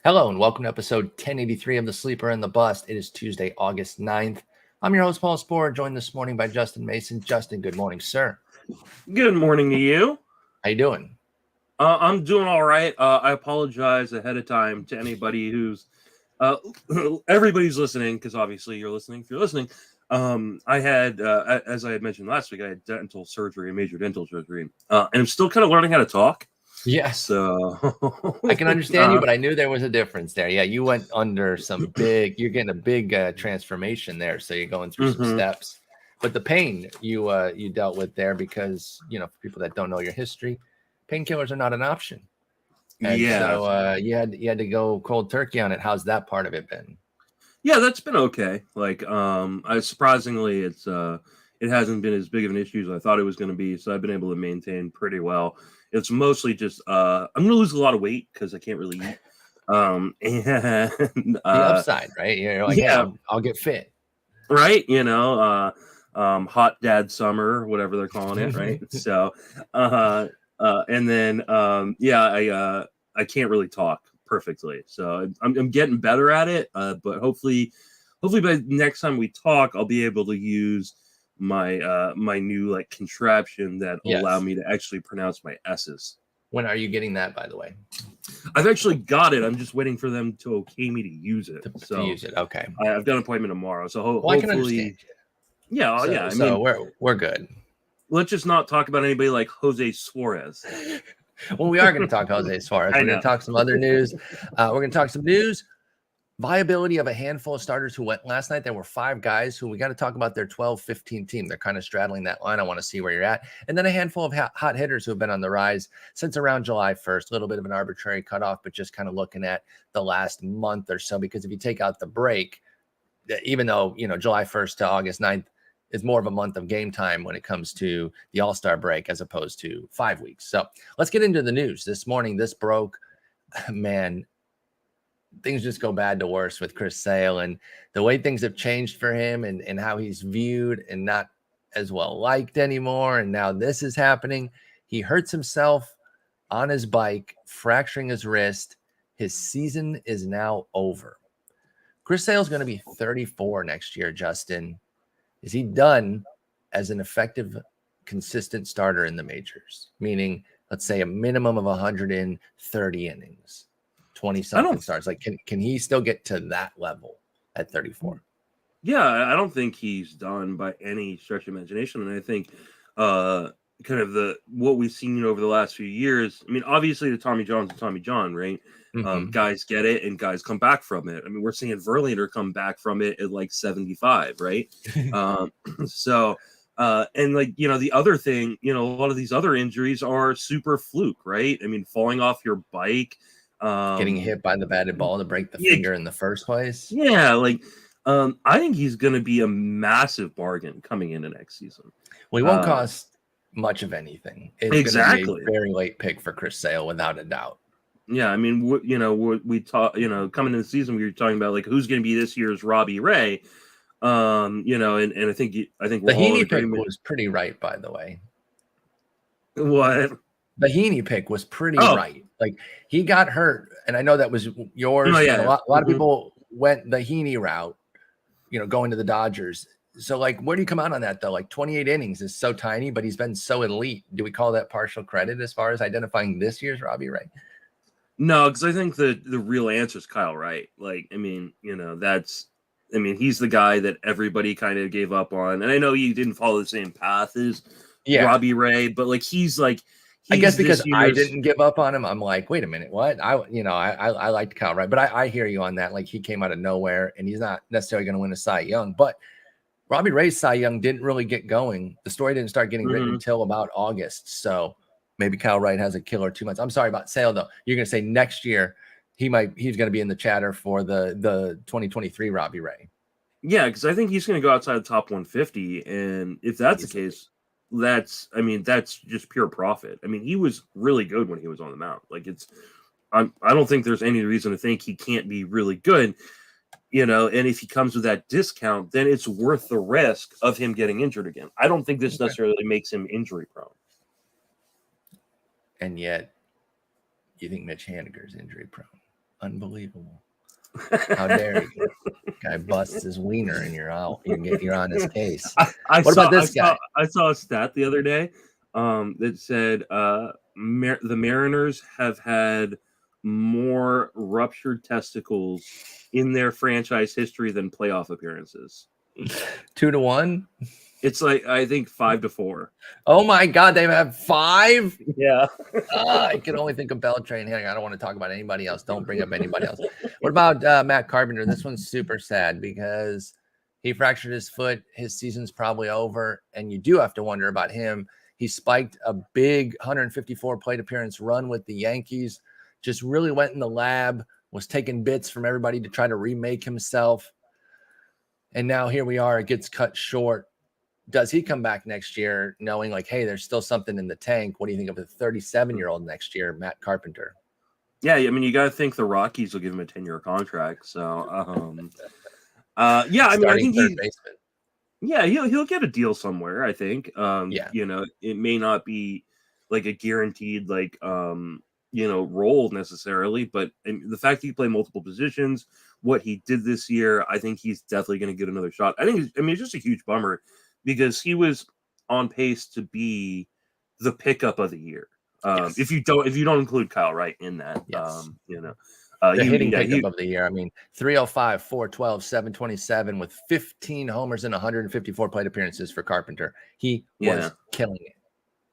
Hello and welcome to episode 1083 of The Sleeper and the Bust. It is Tuesday, August 9th. I'm your host, Paul Sporer, joined this morning by Justin Mason. Justin, good morning, sir. Good morning to you. How you doing? I'm doing all right. I apologize ahead of time to anybody who's everybody's listening, because obviously you're listening. If you're listening, I had, as I had mentioned last week, I had dental surgery, major dental surgery, and I'm still kind of learning how to talk. Yes. So I can understand you, but I knew there was a difference there. Yeah, you went under some you're getting a big transformation there. So you're going through some steps. But the pain you dealt with there, because, you know, for people that don't know your history, painkillers are not an option. And so you had to go cold turkey on it. How's that part of it been? Yeah, that's been okay. Like, surprisingly, it hasn't been as big of an issue as I thought it was going to be. So I've been able to maintain pretty well. It's mostly just I'm going to lose a lot of weight because I can't really eat. And the upside, right? You're like, yeah, I'll get fit, right? You know, hot dad summer, whatever they're calling it, right? So, and then I can't really talk perfectly, so I'm getting better at it. But hopefully by next time we talk, I'll be able to use my my new like contraption that will allow me to actually pronounce my S's. When are you getting that, by the way? I've actually got it. I'm just waiting for them to okay me to use it. To use it, okay. I've got an appointment tomorrow, so hopefully I can understand you. Yeah, so, yeah. I mean, we're good. Let's just not talk about anybody like José Suarez. Well, we are going to talk José Suarez. We're going to talk some other news. We're going to talk some news. Viability of a handful of starters who went last night. There were 5 guys who we got to talk about their 12-15 team. They're kind of straddling that line. I want to see where you're at. And then a handful of hot hitters who have been on the rise since around July 1st. A little bit of an arbitrary cutoff, but just kind of looking at the last month or so, because if you take out the break, even though, you know, July 1st to August 9th is more of a month of game time when it comes to the All-Star break as opposed to 5 weeks. So let's get into the news. This morning, this broke, man, things just go bad to worse with Chris Sale, and the way things have changed for him and how he's viewed and not as well liked anymore. And now this is happening. He hurts himself on his bike, fracturing his wrist. His season is now over. Chris Sale is going to be 34 next year, Justin. Is he done as an effective, consistent starter in the majors? Meaning, let's say a minimum of 130 innings. 20-something starts. Like, can he still get to that level at 34? Yeah, I don't think he's done by any stretch of imagination. And I think kind of what we've seen over the last few years, I mean, obviously the Tommy John's a Tommy John, right? Guys get it and guys come back from it. I mean, we're seeing Verlander come back from it at like 75, right? And like, you know, the other thing, you know, a lot of these other injuries are super fluke, right? I mean, falling off your bike, getting hit by the batted ball to break the finger in the first place. Yeah, like I think he's going to be a massive bargain coming into next season. Well, he won't cost much of anything. It's exactly going to be a very late pick for Chris Sale, without a doubt. Yeah, I mean, we talk, you know, coming into the season, we were talking about like who's going to be this year's Robbie Ray. You know, and I think the Heaney pick was pretty right, by the way. What? The Heaney pick was pretty right. Like, he got hurt, and I know that was yours. Oh, yeah. A lot of people went the Heaney route, you know, going to the Dodgers. So, like, where do you come out on that, though? Like, 28 innings is so tiny, but he's been so elite. Do we call that partial credit as far as identifying this year's Robbie Ray? No, because I think the real answer is Kyle Wright. Like, I mean, you know, he's the guy that everybody kind of gave up on. And I know he didn't follow the same path as Robbie Ray, but like, I guess because I didn't give up on him, I'm like, wait a minute, what? I liked Kyle Wright, but I hear you on that. Like, he came out of nowhere, and he's not necessarily going to win a Cy Young. But Robbie Ray's Cy Young didn't really get going. The story didn't start getting written until about August. So maybe Kyle Wright has a killer 2 months. I'm sorry about Sale, though. You're going to say next year he's going to be in the chatter for the 2023 Robbie Ray. Yeah, because I think he's going to go outside the top 150, and if that's the case, that's just pure profit. I mean, he was really good when he was on the mound. Like, I don't think there's any reason to think he can't be really good, you know, and if he comes with that discount, then it's worth the risk of him getting injured again. I don't think this necessarily makes him injury prone. And yet, you think Mitch Haniger's injury prone? Unbelievable. How dare you? Guy busts his wiener and you're out. You're on his case. What about this guy? I saw a stat the other day that said the Mariners have had more ruptured testicles in their franchise history than playoff appearances. 2-1. It's like, I think 5-4. Oh my God, they have 5. Yeah. I can only think of Beltran. I don't want to talk about anybody else. Don't bring up anybody else. What about Matt Carpenter? This one's super sad because he fractured his foot. His season's probably over, and you do have to wonder about him. He spiked a big 154 plate appearance run with the Yankees. Just really went in the lab, was taking bits from everybody to try to remake himself. And now here we are. It gets cut short. Does he come back next year knowing like, hey, there's still something in the tank? What do you think of a 37-year-old next year, Matt Carpenter? Yeah, I mean, you got to think the Rockies will give him a 10-year contract. So, yeah, I mean, I think he'll get a deal somewhere. I think, you know, it may not be like a guaranteed role necessarily, but the fact that he played multiple positions, what he did this year, I think he's definitely going to get another shot. It's just a huge bummer because he was on pace to be the pickup of the year. If you don't include Kyle Wright in that, the hitting pickup of the year. I mean, 305, 412, 727 with 15 homers and 154 plate appearances for Carpenter. He was killing it.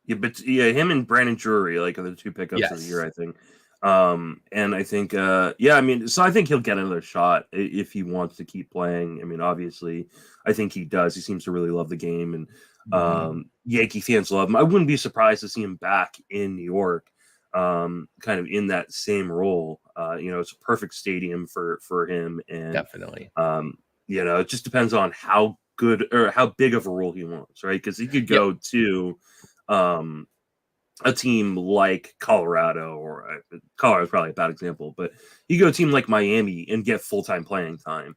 Yeah, but him and Brandon Drury are the two pickups of the year, I think. And I think, so I think he'll get another shot if he wants to keep playing. I mean, obviously, I think he does. He seems to really love the game, and Yankee fans love him. I wouldn't be surprised to see him back in New York, kind of in that same role. It's a perfect stadium for him, and definitely. It just depends on how good or how big of a role he wants, right? Because he could go to a team like Colorado, or Colorado's probably a bad example, but you go to a team like Miami and get full-time playing time.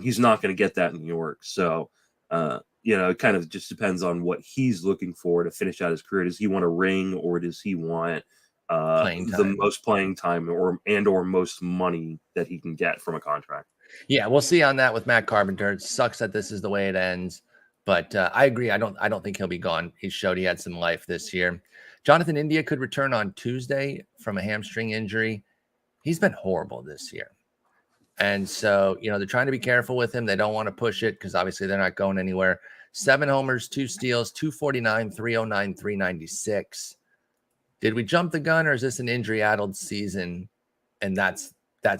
He's not going to get that in New York. So, it kind of just depends on what he's looking for to finish out his career. Does he want a ring, or does he want the most playing time or most money that he can get from a contract? Yeah, we'll see on that with Matt Carpenter. It sucks that this is the way it ends. But I agree. I don't think he'll be gone. He showed he had some life this year. Jonathan India could return on Tuesday from a hamstring injury. He's been horrible this year. And so, they're trying to be careful with him. They don't want to push it because obviously they're not going anywhere. 7 homers, 2 steals, 249, 309, 396. Did we jump the gun, or is this an injury-addled season? And that's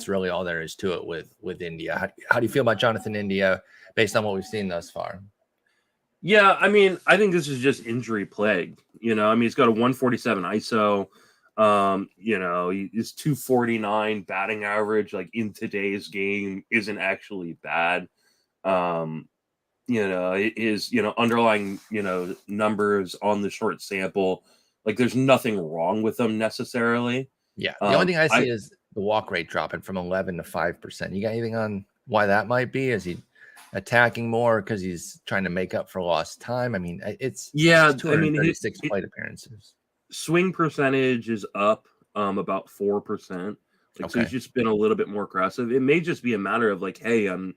really all there is to it with India. How do you feel about Jonathan India based on what we've seen thus far? Yeah, I mean, I think this is just injury plague. He's got a 147 ISO. His 249 batting average, in today's game, isn't actually bad. His underlying numbers on the short sample, there's nothing wrong with them necessarily. Yeah, the only thing I see is the walk rate dropping from 11 to 5%. You got anything on why that might be? Is he attacking more because he's trying to make up for lost time? I mean, it's 236 plate appearances. Swing percentage is up about 4%. So he's just been a little bit more aggressive. It may just be a matter of hey, I'm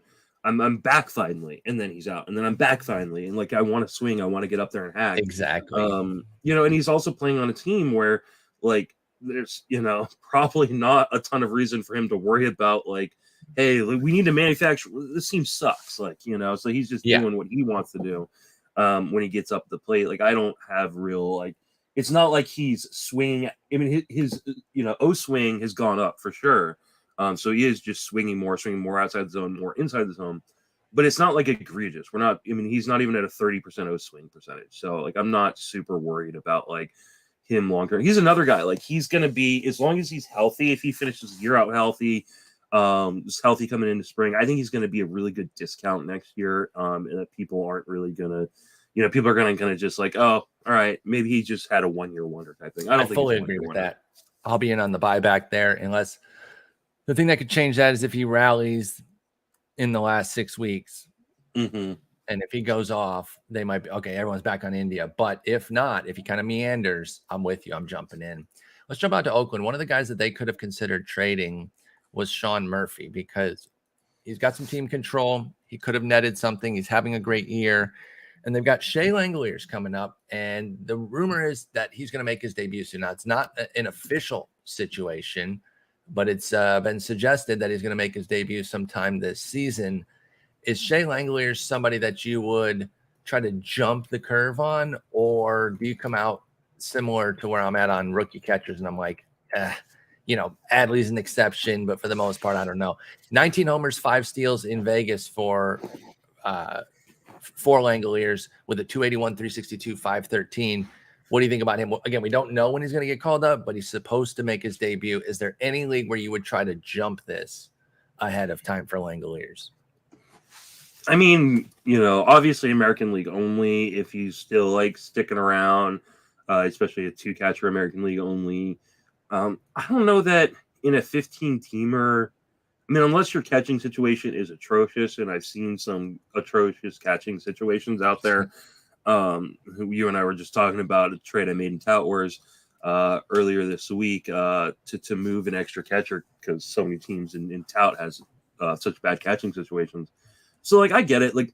back finally, and then he's out, and then I'm back finally, and I want to swing, I want to get up there and hack. Exactly. And he's also playing on a team where there's probably not a ton of reason for him to worry about hey, we need to manufacture. This team sucks, so he's just doing what he wants to do when he gets up the plate. I don't have real it's not like he's swinging. I mean, his O swing has gone up for sure. So he is just swinging more outside the zone, more inside the zone. But it's not egregious. He's not even at a 30% O swing percentage. So I'm not super worried about him long term. He's another guy. He's gonna be, as long as he's healthy, if he finishes the year out healthy, is healthy coming into spring, I think he's gonna be a really good discount next year. And that people aren't really gonna, people are gonna just oh, all right, maybe he just had a 1-year wonder type thing. I don't fully agree with that. I'll be in on the buyback there, unless the thing that could change that is if he rallies in the last 6 weeks. Mm-hmm. And if he goes off, they might be okay. Everyone's back on India. But if not, if he kind of meanders, I'm with you. I'm jumping in. Let's jump out to Oakland. One of the guys that they could have considered trading was Sean Murphy, because he's got some team control. He could have netted something. He's having a great year. And they've got Shea Langeliers coming up. And the rumor is that he's going to make his debut soon. Now, it's not an official situation, but it's been suggested that he's going to make his debut sometime this season. Is Shea Langeliers somebody that you would try to jump the curve on, or do you come out similar to where I'm at on rookie catchers and I'm like, Adley's an exception, but for the most part, I don't know. 19 homers, 5 steals in Vegas for Langeliers with a 281, 362, 513. What do you think about him? Again, we don't know when he's going to get called up, but he's supposed to make his debut. Is there any league where you would try to jump this ahead of time for Langeliers? I mean, obviously American League only, if he's still like sticking around, especially a 2-catcher American League only. I don't know that in a 15-teamer, I mean, unless your catching situation is atrocious, and I've seen some atrocious catching situations out there. You and I were just talking about a trade I made in Tout Wars earlier this week to move an extra catcher because so many teams in Tout has such bad catching situations. So, like, I get it. Like,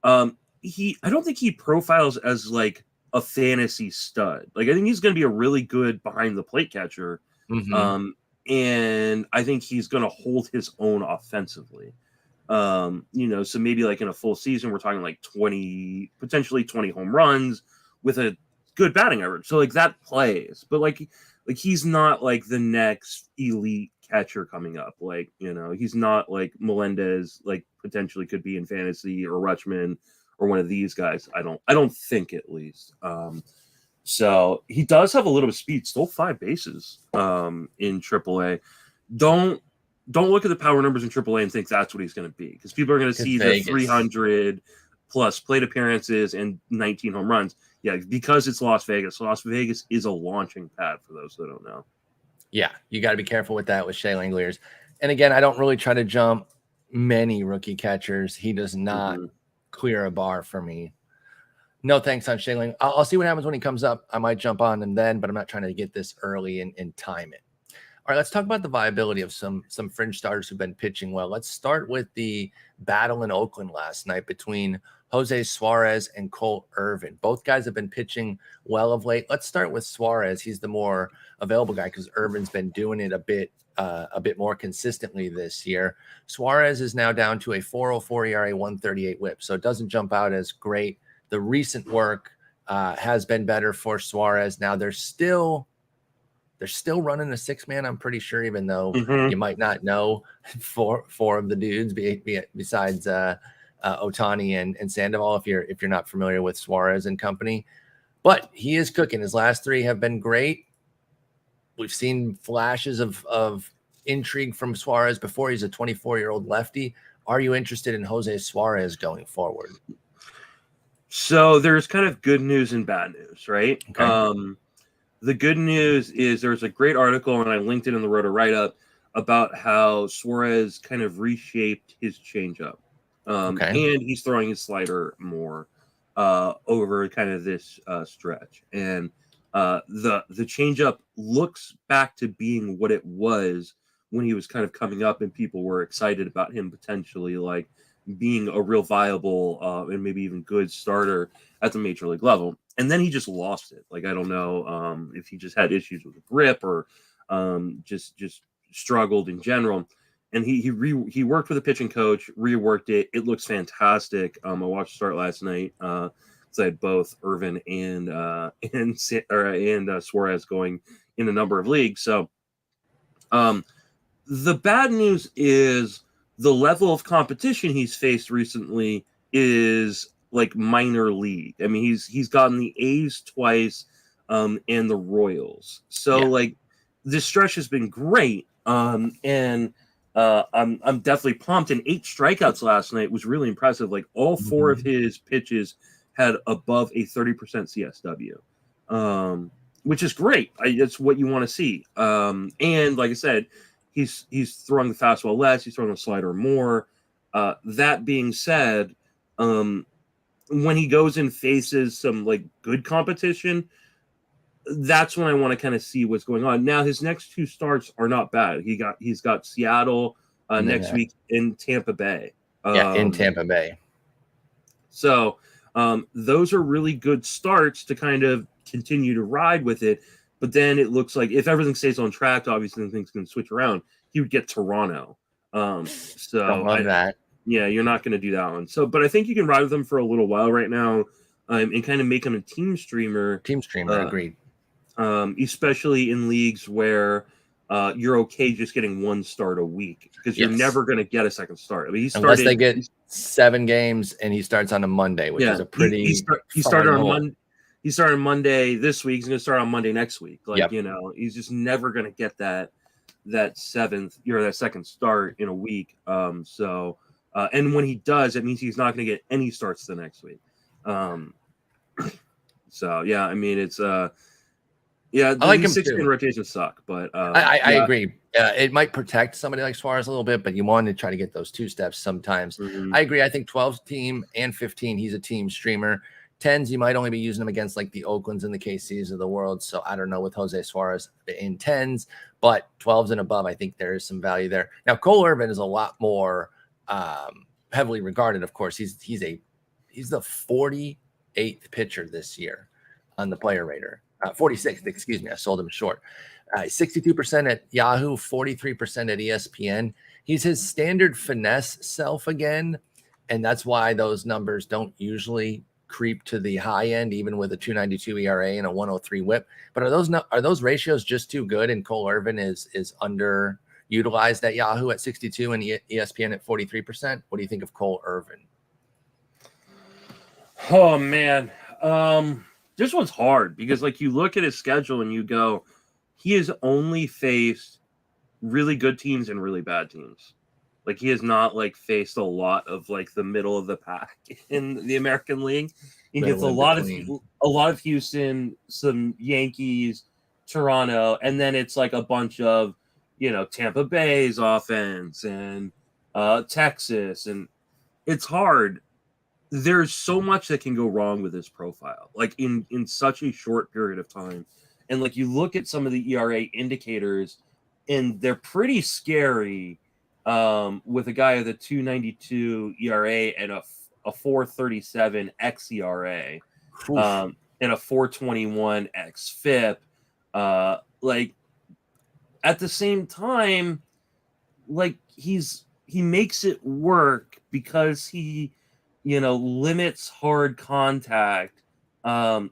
I don't think he profiles as like a fantasy stud. Like, I think he's going to be a really good behind the plate catcher. Mm-hmm. And I think he's going to hold his own offensively. So maybe like in a full season, we're talking like potentially 20 home runs with a good batting average. So like that plays, but like he's not like the next elite catcher coming up. Like, he's not like Melendez, like potentially could be in fantasy, or Rutschman, or one of these guys. I don't think, at least. So he does have a little bit of speed, stole 5 bases in AAA. Don't look at the power numbers in AAA and think that's what he's going to be, because people are going to see Vegas. The 300 plus plate appearances and 19 home runs. Yeah, because it's Las Vegas. Las Vegas is a launching pad for those that don't know. Yeah, you got to be careful with that with Shea Langeliers. And again, I don't really try to jump many rookie catchers. He does not clear a bar for me. No thanks on Shay Langley. I'll see what happens when he comes up. I might jump on him then, but I'm not trying to get this early and time it. All right, let's talk about the viability of some fringe starters who've been pitching well. Let's start with the battle in Oakland last night between José Suarez and Cole Irvin. Both guys have been pitching well of late. Let's start with Suarez. He's the more available guy because Irvin's been doing it a bit more consistently this year. Suarez is now down to a 4.04 ERA, 138 WHIP, so it doesn't jump out as great. The recent work has been better for Suarez. Now they're still running a 6-man. I'm pretty sure, even though you might not know four of the dudes besides Ohtani and Sandoval, if you're not familiar with Suarez and company. But he is cooking. His last 3 have been great. We've seen flashes of intrigue from Suarez before. He's a 24-year-old lefty. Are you interested in José Suarez going forward? So there's kind of good news and bad news, right? Okay. The good news is there's a great article, and I linked it in the Roto write-up, about how Suarez kind of reshaped his changeup. And he's throwing his slider more over kind of this stretch. And the changeup looks back to being what it was when he was kind of coming up and people were excited about him potentially like being a real viable and maybe even good starter at the major league level. And then he just lost it. Like, I don't know if he just had issues with the grip or just struggled in general. And he worked with a pitching coach, reworked it. It looks fantastic. I watched start last night. So I had both Irvin and Suarez going in a number of leagues. So the bad news is the level of competition he's faced recently is like minor league. I mean, he's gotten the A's twice and the Royals. So like this stretch has been great. I'm definitely pumped. And 8 strikeouts last night was really impressive. Like all 4 of his pitches had above a 30% CSW, which is great. That's what you want to see. And like I said, he's throwing the fastball less. He's throwing the slider more. That being said, when he goes and faces some like good competition, that's when I want to kind of see what's going on. Now his next 2 starts are not bad. He's got Seattle next week in Tampa Bay. In Tampa Bay. So those are really good starts to kind of continue to ride with it. But then it looks like if everything stays on track, obviously things can switch around. He would get Toronto. So don't love that. Yeah, you're not going to do that one. So, but I think you can ride with him for a little while right now, and kind of make him a team streamer. Agreed. Especially in leagues where you're okay just getting 1 start a week, because you're never going to get a second start. I mean, unless they get 7 games and he starts on a Monday, which is a pretty. He started on Monday. He started Monday this week. He's going to start on Monday next week. Like he's just never going to get that 7th or that second start in a week. And when he does, it means he's not going to get any starts the next week. So yeah, I mean it's I like him 16 rotations suck, but I agree. It might protect somebody like Suarez a little bit, but you want to try to get those 2 steps sometimes. I agree. I think 12 team and 15, he's a team streamer. 10s, you might only be using them against like the Oaklands and the KCs of the world. So I don't know with José Suarez in 10s, but 12s and above, I think there is some value there. Now, Cole Irvin is a lot more heavily regarded. Of course, he's the 48th pitcher this year on the player rater. 46th, excuse me. I sold him short. 62% at Yahoo, 43% at ESPN. He's his standard finesse self again, and that's why those numbers don't usually creep to the high end, even with a 2.92 ERA and a 103 WHIP. But are those ratios just too good? And Cole Irvin is underutilized at Yahoo at 62 and ESPN at 43%. What do you think of Cole Irvin? Oh man, this one's hard because like you look at his schedule and you go, he has only faced really good teams and really bad teams. Like he has not like faced a lot of like the middle of the pack in the American League. He gets a lot of Houston, some Yankees, Toronto, and then it's like a bunch of Tampa Bay's offense and Texas, and it's hard. There's so much that can go wrong with his profile, like in such a short period of time. And like you look at some of the ERA indicators, and they're pretty scary. With a guy with a 2.92 ERA and a 4.37 xERA, and a 4.21 xFIP, like at the same time, like he makes it work because he limits hard contact, but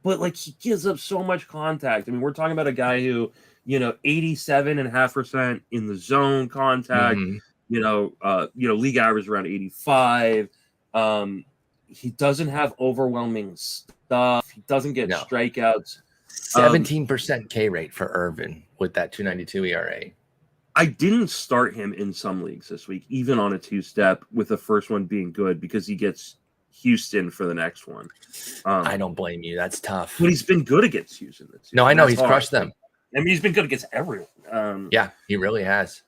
like he gives up so much contact. I mean, we're talking about a guy who 87.5% in the zone contact, league average around 85. He doesn't have overwhelming stuff. He doesn't get strikeouts. 17% K rate for Irvin with that 2.92 ERA. I didn't start him in some leagues this week, even on a 2-step, with the first one being good because he gets Houston for the next one. I don't blame you. That's tough. But he's been good against Houston this year. No, I know he's crushed them. I mean, he's been good against everyone. Yeah, he really has.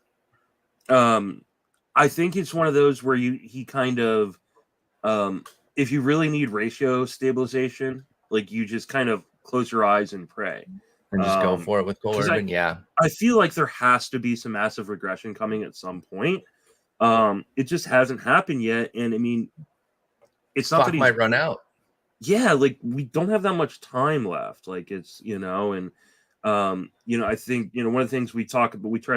I think it's one of those where he kind of, if you really need ratio stabilization, like you just kind of close your eyes and pray. And just go for it with Cole Irvin, I feel like there has to be some massive regression coming at some point. It just hasn't happened yet. And I mean, it's not that he might run out. Yeah, like we don't have that much time left. Like it's, I think, one of the things we try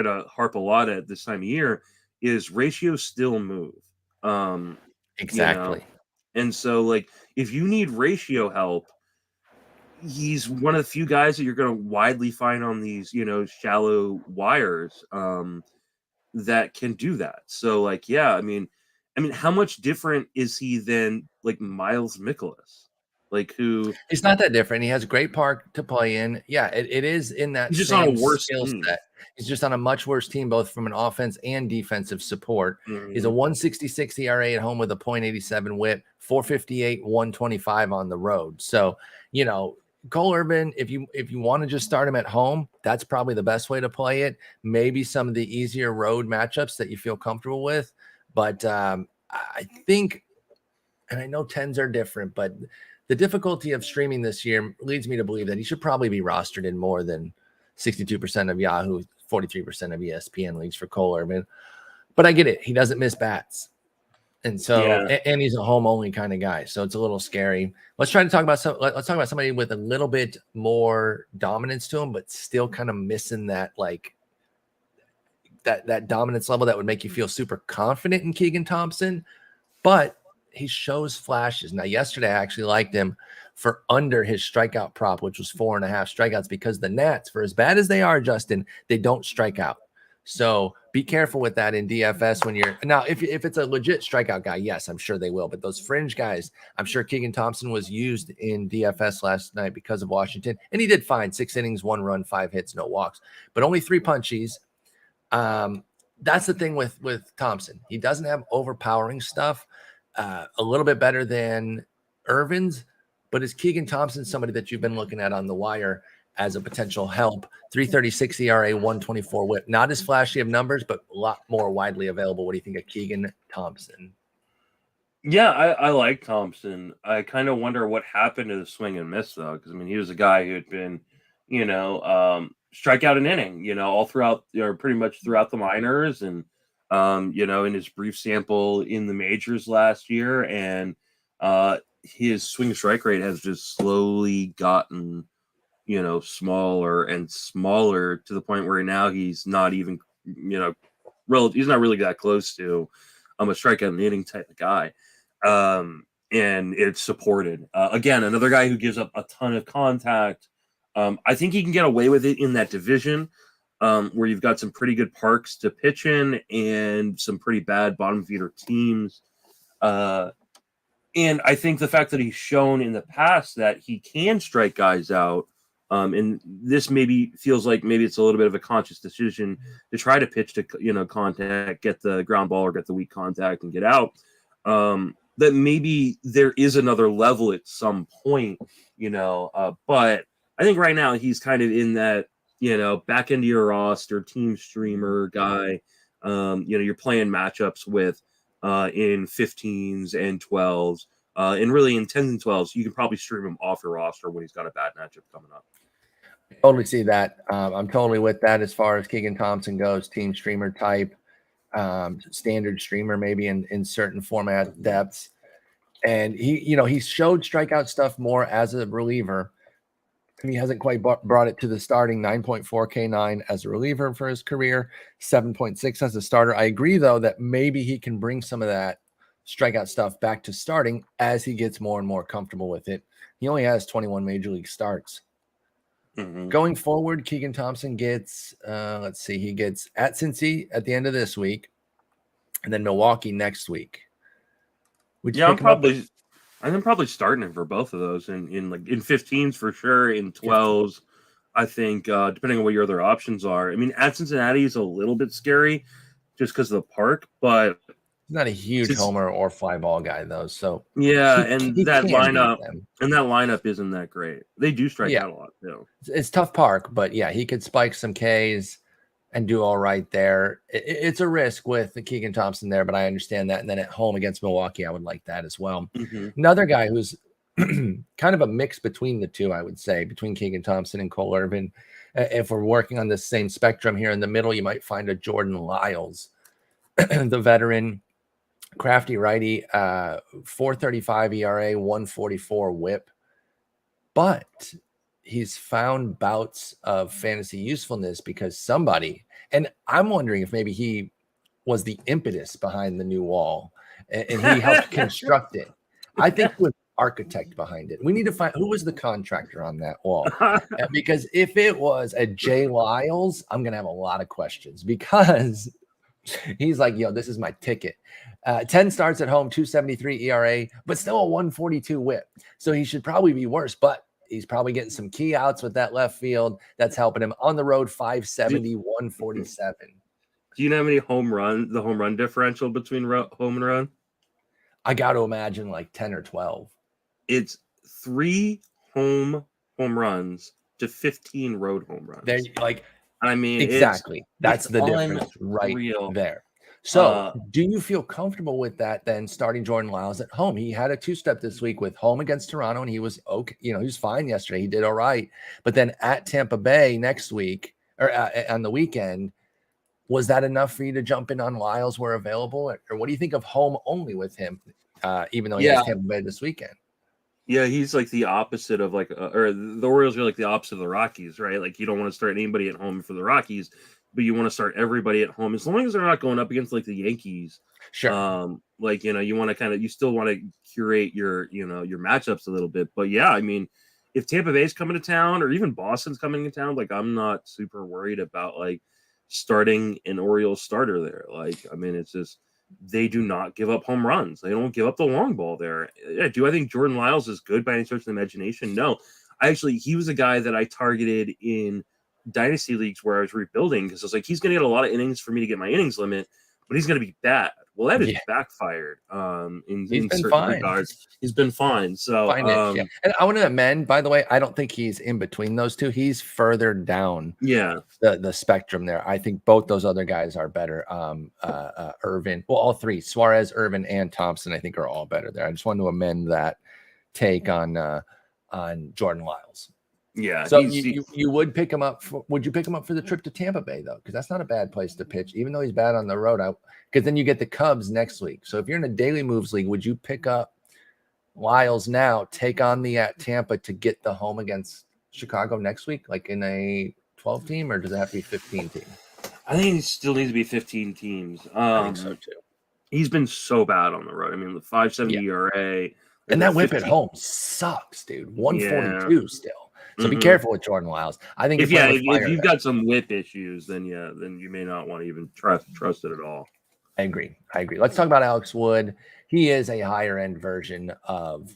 to harp a lot at this time of year is ratios still move. Exactly. And so like, if you need ratio help, he's one of the few guys that you're going to widely find on these, shallow wires, that can do that. So like, yeah, I mean, how much different is he than like Miles Mikolas? Like who? It's not that different. He has a great park to play in. Yeah, it is in that. He's just on a worse skill set. He's just on a much worse team, both from an offense and defensive support. Mm-hmm. He's a 1.66 ERA at home with a 0.87 WHIP, 4.58, 125 on the road. So Cole Irvin, if you want to just start him at home, that's probably the best way to play it. Maybe some of the easier road matchups that you feel comfortable with, but I think, and I know 10s are different, but the difficulty of streaming this year leads me to believe that he should probably be rostered in more than 62% of Yahoo, 43% of ESPN leagues for Cole Irvin. But I get it. He doesn't miss bats. And so, and he's a home only kind of guy. So it's a little scary. Let's talk about somebody with a little bit more dominance to him, but still kind of missing that, like that dominance level that would make you feel super confident in Keegan Thompson. But he shows flashes. Now, yesterday I actually liked him for under his strikeout prop, which was 4.5 strikeouts, because the Nats, for as bad as they are, Justin, they don't strike out. So be careful with that in DFS when you're now. If it's a legit strikeout guy, yes, I'm sure they will. But those fringe guys, I'm sure Keegan Thompson was used in DFS last night because of Washington, and he did fine. 6 innings, 1 run, 5 hits, no walks, but only 3 punchies. That's the thing with Thompson. He doesn't have overpowering stuff. A little bit better than Irvin's, but is Keegan Thompson somebody that you've been looking at on the wire as a potential help? 3.36 ERA, 1.24 WHIP. Not as flashy of numbers, but a lot more widely available. What do you think of Keegan Thompson? Yeah, I like Thompson. I kind of wonder what happened to the swing and miss, though, because I mean, he was a guy who had been, strike out an inning, all throughout, pretty much throughout the minors, and in his brief sample in the majors last year, and his swing strike rate has just slowly gotten, smaller and smaller to the point where now he's not even, he's not really that close to a strikeout an inning type of guy. And it's supported. Again, another guy who gives up a ton of contact. I think he can get away with it in that division, where you've got some pretty good parks to pitch in and some pretty bad bottom feeder teams. And I think the fact that he's shown in the past that he can strike guys out, and this maybe feels like maybe it's a little bit of a conscious decision to try to pitch to, contact, get the ground ball or get the weak contact and get out. That maybe there is another level at some point, but I think right now he's kind of in that, back into your roster, team streamer guy. You're playing matchups with in 15s and 12s, and really in 10s and 12s, you can probably stream him off your roster when he's got a bad matchup coming up. Totally see that. I'm totally with that as far as Keegan Thompson goes, team streamer type, standard streamer maybe in certain format depths. And he showed strikeout stuff more as a reliever. He hasn't quite brought it to the starting. 9.4 K9 as a reliever for his career, 7.6 as a starter. I agree, though, that maybe he can bring some of that strikeout stuff back to starting as he gets more and more comfortable with it. He only has 21 major league starts. Mm-hmm. Going forward, Keegan Thompson gets, he gets at Cincy at the end of this week, and then Milwaukee next week. I'm probably starting him for both of those in 15s for sure. In 12s, I think depending on what your other options are. I mean, at Cincinnati is a little bit scary just because of the park, but he's not a huge homer or fly ball guy though. So yeah, that lineup isn't that great. They do strike out a lot too. It's tough park, but yeah, he could spike some Ks and do all right there. It's a risk with the Keegan Thompson there, but I understand that. And then at home against Milwaukee, I would like that as well. Mm-hmm. Another guy who's kind of a mix between the two, I would say, between Keegan Thompson and Cole Irvin. If we're working on the same spectrum here in the middle, you might find a Jordan Lyles, the veteran, crafty righty, 4.35 ERA, 1.44 WHIP. But he's found bouts of fantasy usefulness because somebody, and I'm wondering if maybe he was the impetus behind the new wall and he helped construct it. I think he was the architect behind it. We need to find who was the contractor on that wall. Because if it was a Jay Lyles, I'm going to have a lot of questions because he's like, this is my ticket. 10 starts at home, 2.73 ERA, but still a 1.42 WHIP. So he should probably be worse, but he's probably getting some key outs with that left field. That's helping him on the road. 5.70, 1.47. Do you know how many the home run differential between home and run? I got to imagine like 10 or 12. It's 3 home runs to 15 road home runs. Exactly. That's the difference right there. So, do you feel comfortable with that then starting Jordan Lyles at home? He had a two-step this week with home against Toronto, and he was okay. You know, he was fine yesterday. He did all right. But then at Tampa Bay next week or on the weekend, was that enough for you to jump in on Lyles where available? Or what do you think of home only with him, even though he has Tampa Bay this weekend? Yeah, he's like the opposite of like, or the Orioles are like the opposite of the Rockies, right? Like you don't want to start anybody at home for the Rockies, but you want to start everybody at home as long as they're not going up against like the Yankees. Sure. Like, you know, you want to you still want to curate your, you know, your matchups a little bit. But yeah, I mean, if Tampa Bay's coming to town or even Boston's coming to town, like I'm not super worried about like starting an Orioles starter there. Like, I mean, it's just, they do not give up home runs. They don't give up the long ball there. Yeah, do I think Jordan Lyles is good by any stretch of the imagination? No. He was a guy that I targeted in dynasty leagues where I was rebuilding because I was like, he's going to get a lot of innings for me to get my innings limit, but he's going to be bad. Well, that is backfired. In certain regards, he's been fine. So, and I want to amend. By the way, I don't think he's in between those two. He's further down. The spectrum there. I think both those other guys are better. Irvin, well, all three: Suarez, Irvin, and Thompson. I think are all better there. I just wanted to amend that take on Jordan Lyles. Yeah. So you would pick him up. Would you pick him up for the trip to Tampa Bay though? Because that's not a bad place to pitch, even though he's bad on the road. Because then you get the Cubs next week. So if you're in a daily moves league, would you pick up Lyles now, take on the at Tampa to get the home against Chicago next week, like in a 12 team, or does it have to be 15 team? I think it still needs to be 15 teams. I think so too. He's been so bad on the road. I mean, the 5.70 ERA. And that whip at home sucks, dude. 142 still. So be careful with Jordan Lyles. I think if you've got some whip issues, then you may not want to even trust it at all. I agree. Let's talk about Alex Wood. He is a higher end version of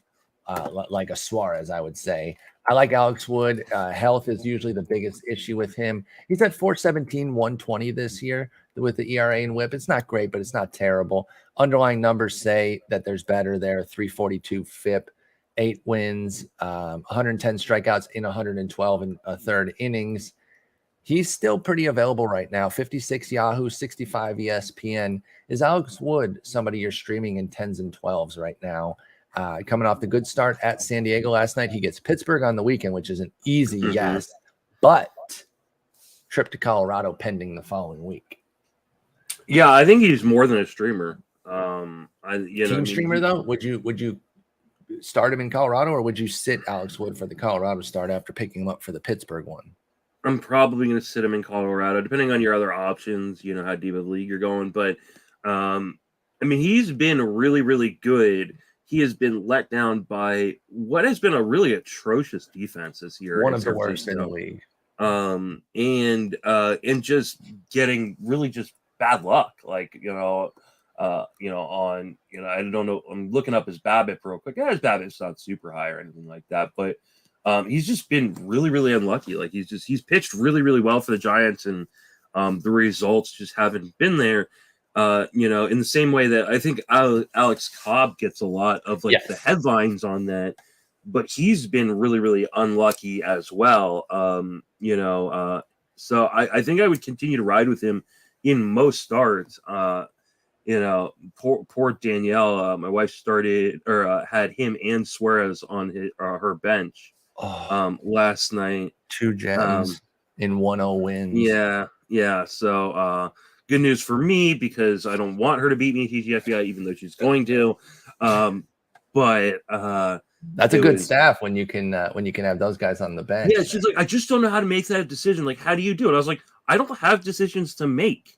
like a Suarez, I would say. I like Alex Wood. Health is usually the biggest issue with him. He's at 417, 120 this year with the ERA and whip. It's not great, but it's not terrible. Underlying numbers say that there's better there. 342 FIP. 8 wins, 110 strikeouts in 112 and a third innings. He's still pretty available right now. 56 Yahoo, 65 ESPN. Is Alex Wood somebody you're streaming in 10s and 12s right now? Coming off the good start at San Diego last night. He gets Pittsburgh on the weekend, which is an easy yes, but trip to Colorado pending the following week. Yeah, I think he's more than a streamer. Streamer though, would you start him in Colorado, or would you sit Alex Wood for the Colorado start after picking him up for the Pittsburgh one? I'm probably going to sit him in Colorado, depending on your other options, you know, how deep of the league you're going. But, I mean, he's been really, really good. He has been let down by what has been a really atrocious defense this year. One of the worst in the league. And just getting really just bad luck. Like, I don't know. I'm looking up his BABIP real quick. Yeah, his BABIP's not super high or anything like that, but he's just been really, really unlucky. Like he's pitched really, really well for the Giants, and the results just haven't been there. In the same way that I think Alex Cobb gets a lot of the headlines on that, but he's been really, really unlucky as well. So I think I would continue to ride with him in most starts. Poor Danielle, my wife started or had him and Suarez on her bench last night. 2 gems in 1-0 wins. Yeah. So good news for me, because I don't want her to beat me in TGFBI, even though she's going to. But that's a good staff when you can have those guys on the bench. Yeah, she's like, I just don't know how to make that decision. Like, how do you do it? I was like, I don't have decisions to make.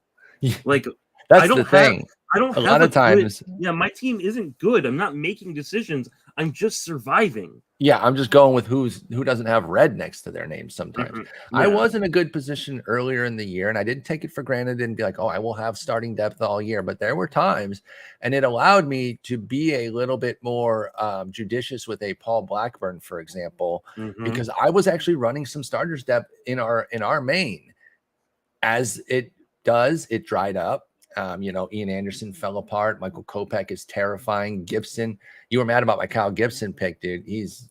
Like, that's the thing. I don't. A lot of times, my team isn't good. I'm not making decisions. I'm just surviving. Yeah, I'm just going with who doesn't have red next to their name sometimes. Yeah. I was in a good position earlier in the year, and I didn't take it for granted and be like, oh, I will have starting depth all year. But there were times, and it allowed me to be a little bit more judicious with a Paul Blackburn, for example, because I was actually running some starters depth in our main. As it does, it dried up. Ian Anderson fell apart. Michael Kopech is terrifying. Gibson, you were mad about my Kyle Gibson pick, dude. He's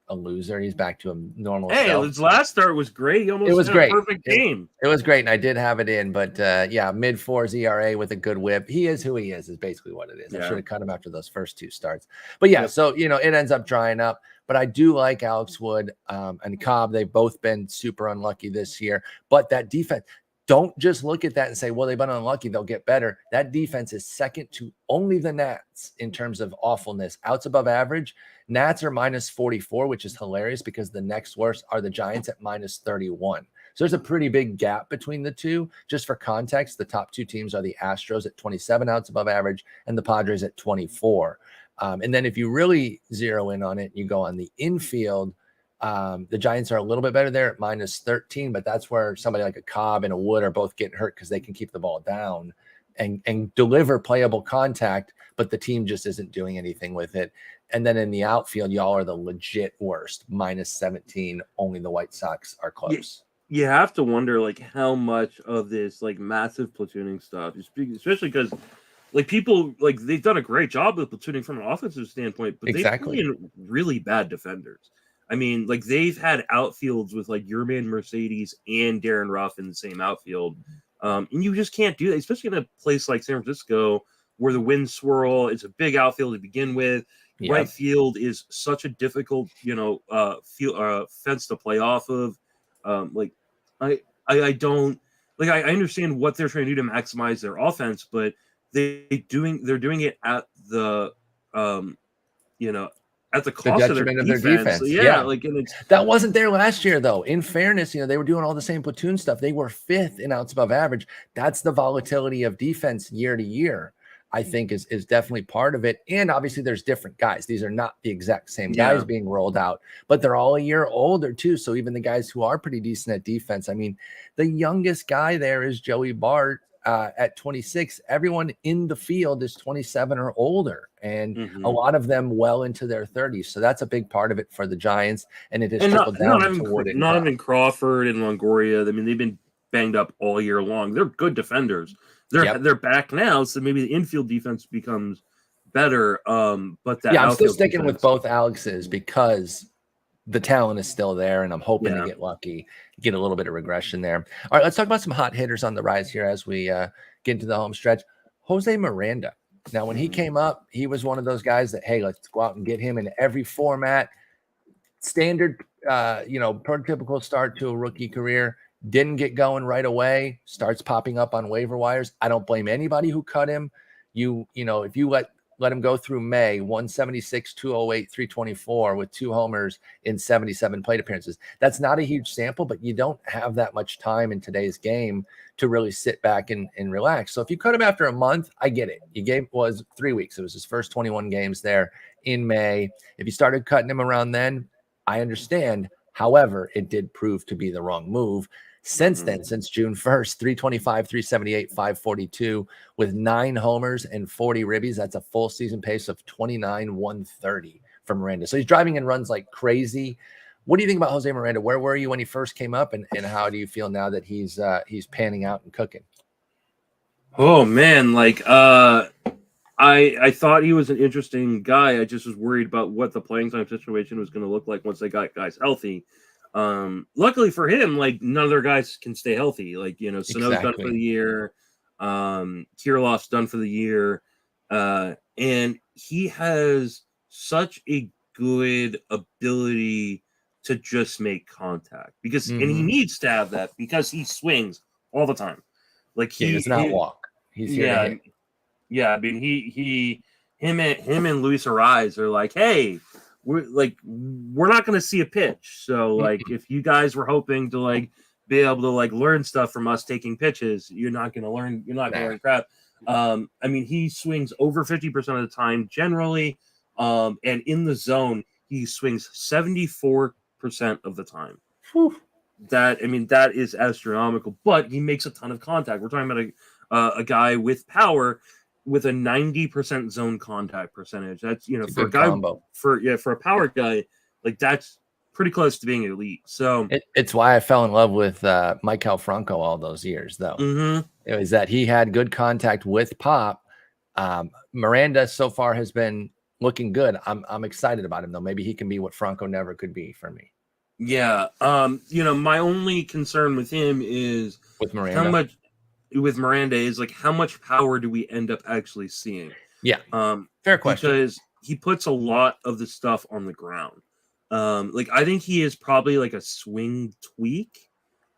a loser. He's back to a normal Hey, self. his last start was great. He almost It was had great. a perfect game. It was great, and I did have it in, but yeah, mid-4s ERA with a good whip. He is who he is basically what it is. I should have cut him after those first 2 starts. But yeah, so, you know, it ends up drying up. But I do like Alex Wood and Cobb. They've both been super unlucky this year. But that defense, don't just look at that and say, well, they've been unlucky, they'll get better. That defense is second to only the Nats in terms of awfulness. Outs above average, Nats are -44, which is hilarious because the next worst are the Giants at -31. So there's a pretty big gap between the two. Just for context, the top 2 teams are the Astros at 27 outs above average and the Padres at 24. And then if you really zero in on it, you go on the infield. The Giants are a little bit better there at -13, but that's where somebody like a Cobb and a Wood are both getting hurt because they can keep the ball down and deliver playable contact, but the team just isn't doing anything with it. And then in the outfield, y'all are the legit worst, -17. Only the White Sox are close. You have to wonder, like, how much of this, like, massive platooning stuff, especially because, like, people, like, they've done a great job with platooning from an offensive standpoint, but they've been really bad defenders. I mean, like, they've had outfields with, like, your man Mercedes and Darren Ruff in the same outfield. And you just can't do that, especially in a place like San Francisco where the winds swirl. It's a big outfield to begin with. Yep. Right field is such a difficult, you know, fence to play off of. Like, I don't like. I understand what they're trying to do to maximize their offense, but they're doing it at the, you know, at the cost of their defense. Yeah, like, and that wasn't there last year, though. In fairness, you know, they were doing all the same platoon stuff. They were 5th in outs above average. That's the volatility of defense year to year, I think is definitely part of it. And obviously there's different guys. These are not the exact same guys being rolled out, but they're all a year older too. So even the guys who are pretty decent at defense, I mean, the youngest guy there is Joey Bart at 26. Everyone in the field is 27 or older, and a lot of them well into their 30s. So that's a big part of it for the Giants. And it has trickled down to Wood and not even Crawford and Longoria. I mean, they've been banged up all year long. They're good defenders. They're back now, so maybe the infield defense becomes better. But that I'm still sticking with both Alex's because the talent is still there, and I'm hoping to get lucky, get a little bit of regression there. All right, let's talk about some hot hitters on the rise here as we get into the home stretch. José Miranda. Now, when he came up, he was one of those guys that, hey, let's go out and get him in every format. Standard, prototypical start to a rookie career. Didn't get going right away, starts popping up on waiver wires. I don't blame anybody who cut him. If you let him go through May, 176, 208, 324 with 2 homers in 77 plate appearances. That's not a huge sample, but you don't have that much time in today's game to really sit back and relax. So if you cut him after a month, I get it. Was 3 weeks. It was his first 21 games there in May. If you started cutting him around then, I understand. However, it did prove to be the wrong move. Since then, since June 1st, 325, 378, 542 with 9 homers and 40 ribbies. That's a full season pace of 29, 130 for Miranda. So he's driving in runs like crazy. What do you think about José Miranda? Where were you when he first came up, and how do you feel now that he's panning out and cooking? Oh man, like I thought he was an interesting guy. I just was worried about what the playing time situation was going to look like once they got guys healthy. Luckily for him, like, none of their guys can stay healthy. Like, you know, Sano's done for the year. Kirilloff's done for the year. And he has such a good ability to just make contact because, and he needs to have that because he swings all the time. Like, he does not walk. He's here to hit. Yeah. I mean, him and Luis Ariz are like, hey, we're not going to see a pitch. So, like, if you guys were hoping to, like, be able to, like, learn stuff from us taking pitches, you're not going to learn crap. I mean, he swings over 50% of the time generally. And in the zone, he swings 74% of the time. Whew. That is astronomical, but he makes a ton of contact. We're talking about a guy with power with a 90% zone contact percentage. That's, you know, for a guy combo. for a power guy, like, that's pretty close to being elite. So it's why I fell in love with Maikel Franco all those years, though. It was that he had good contact with pop. Miranda so far has been looking good. I'm excited about him though. Maybe he can be what Franco never could be for me. Yeah. My only concern with him is with Miranda. Miranda is like how much power do we end up actually seeing? Yeah. Fair question. Because he puts a lot of the stuff on the ground. Like I think he is probably like a swing tweak.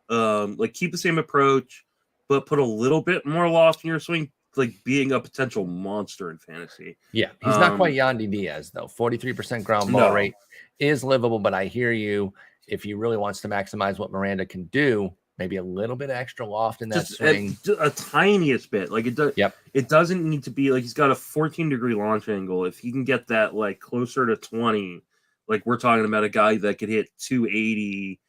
Like keep the same approach, but put a little bit more loft in your swing, like being a potential monster in fantasy. Yeah, he's not quite Yandy Diaz though. 43% ground ball rate is livable, but I hear you. If he really wants to maximize what Miranda can do, maybe a little bit extra loft in that swing, a tiniest bit. Like it does. Yep. It doesn't need to be like he's got a 14-degree launch angle. If he can get that like closer to 20, like we're talking about a guy that could hit 280,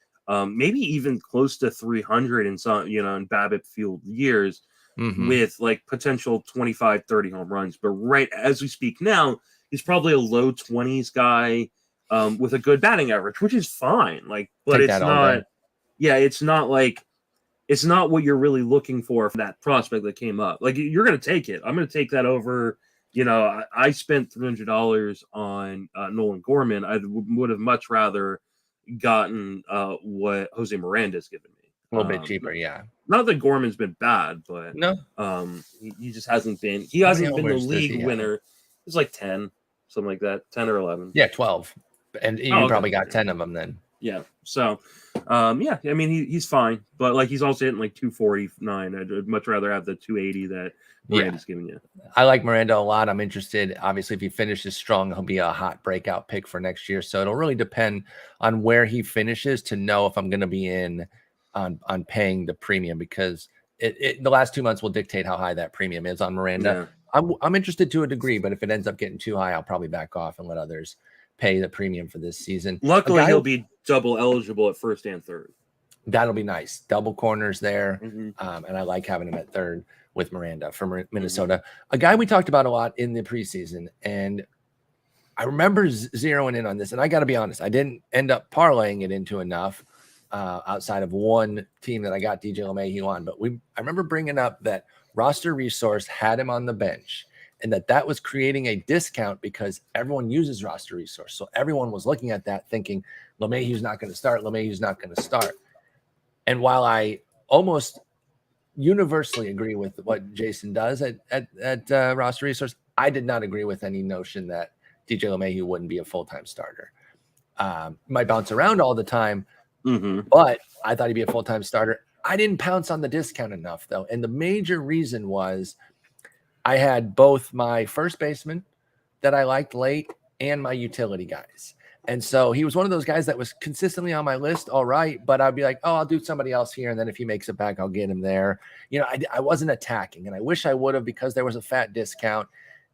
maybe even close to 300 in some, in BABIP field years. With like potential 25, 30 home runs. But right as we speak now, he's probably a low 20s guy with a good batting average, which is fine. Like, but it's not, it's not what you're really looking for that prospect that came up. Like, you're going to take it. I'm going to take that over. I spent $300 on Nolan Gorman. I would have much rather gotten what Jose Miranda's given me. A little bit cheaper, yeah. Not that Gorman's been bad, but no, he just hasn't been. He hasn't been the league winner. It's like 10, something like that, 10 or 11. Yeah, 12, and you probably got 10 of them then. Yeah. So, I mean, he's fine, but like he's also hitting like 249. I'd much rather have the 280 that Miranda's giving you. I like Miranda a lot. I'm interested. Obviously, if he finishes strong, he'll be a hot breakout pick for next year. So it'll really depend on where he finishes to know if I'm going to be in on paying the premium, because the last 2 months will dictate how high that premium is on Miranda. Yeah. I'm interested to a degree, but if it ends up getting too high, I'll probably back off and let others pay the premium for this season. Luckily, he'll be double eligible at first and third. That'll be nice. Double corners there. And I like having him at third with Miranda from Minnesota. A guy we talked about a lot in the preseason, and I remember zeroing in on this, and I got to be honest, I didn't end up parlaying it into enough. Outside of one team that I got DJ LeMahieu on, but I remember bringing up that Roster Resource had him on the bench, and that was creating a discount because everyone uses Roster Resource. So everyone was looking at that thinking LeMahieu's not going to start. LeMahieu's not going to start. And while I almost universally agree with what Jason does at Roster Resource, I did not agree with any notion that DJ LeMahieu wouldn't be a full-time starter. Might bounce around all the time. But I thought he'd be a full-time starter. I didn't pounce on the discount enough, though. And the major reason was I had both my first baseman that I liked late and my utility guys. And so he was one of those guys that was consistently on my list, all right, but I'd be like, oh, I'll do somebody else here, and then if he makes it back, I'll get him there. I wasn't attacking, and I wish I would have because there was a fat discount.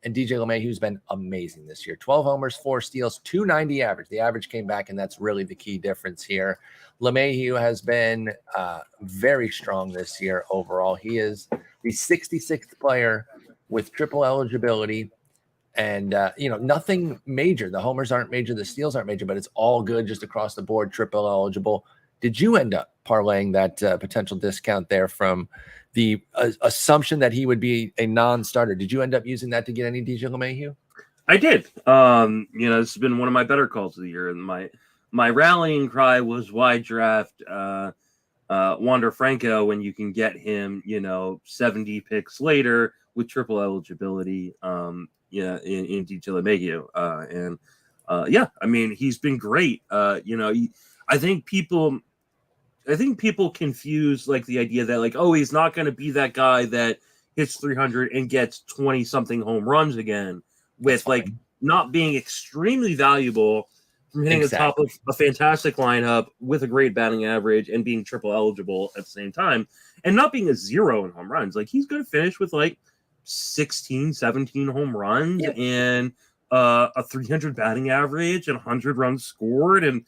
And DJ LeMahieu's been amazing this year. 12 homers, 4 steals, 290 average. The average came back, and that's really the key difference here. LeMahieu has been very strong this year overall. He is the 66th player with triple eligibility. And, nothing major. The homers aren't major. The steals aren't major, but it's all good just across the board, triple eligible. Did you end up parlaying that potential discount there from the assumption that he would be a non-starter? Did you end up using that to get any DJ LeMahieu? I did. This has been one of my better calls of the year. And my rallying cry was why draft Wander Franco when you can get him, 70 picks later with triple eligibility. In DJ LeMahieu. I mean, he's been great. I think people confuse like the idea that like, oh, he's not going to be that guy that hits 300 and gets 20 something home runs again with like not being extremely valuable from hitting the top of a fantastic lineup with a great batting average and being triple eligible at the same time and not being a zero in home runs. Like he's going to finish with like 16, 17 home runs and a 300 batting average and 100 runs scored. And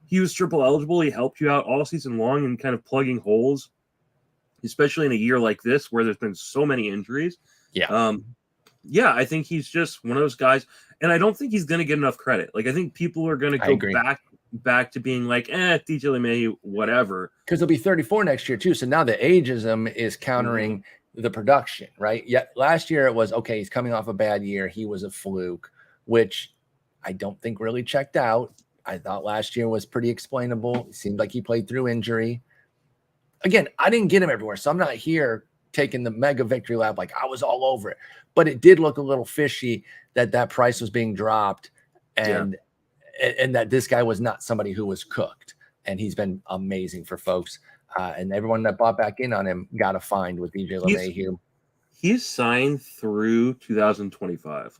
he was triple eligible. He helped you out all season long and kind of plugging holes, especially in a year like this where there's been so many injuries. I think he's just one of those guys. And I don't think he's going to get enough credit. Like, I think people are going to go back to being like, DJ LeMahieu, whatever. Because he'll be 34 next year, too. So now the ageism is countering the production, right? Yet last year it was, okay, he's coming off a bad year. He was a fluke. which I don't think really checked out. I thought last year was pretty explainable. It seemed like he played through injury. Again, I didn't get him everywhere, so I'm not here taking the mega victory lap like I was all over it. But it did look a little fishy that price was being dropped, and that this guy was not somebody who was cooked. And he's been amazing for folks. And everyone that bought back in on him got a find with DJ LeMahieu. He's signed through 2025.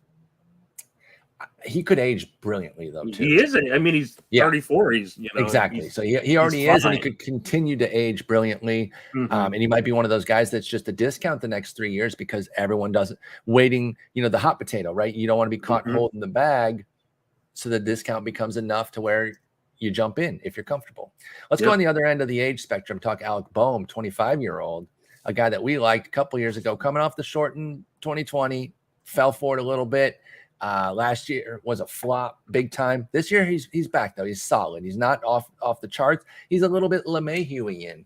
He could age brilliantly, though, too. He is. I mean, he's 34. He's, exactly. So he already is, and he could continue to age brilliantly. And he might be one of those guys that's just a discount the next 3 years because everyone doesn't waiting, the hot potato, right? You don't want to be caught holding the bag. So the discount becomes enough to where you jump in if you're comfortable. Let's go on the other end of the age spectrum. Talk Alec Bohm, 25-year-old, a guy that we liked a couple years ago, coming off the shortened 2020, fell for it a little bit. Last year was a flop big time. This year he's back though. He's solid. He's not off the charts. He's a little bit LeMahieu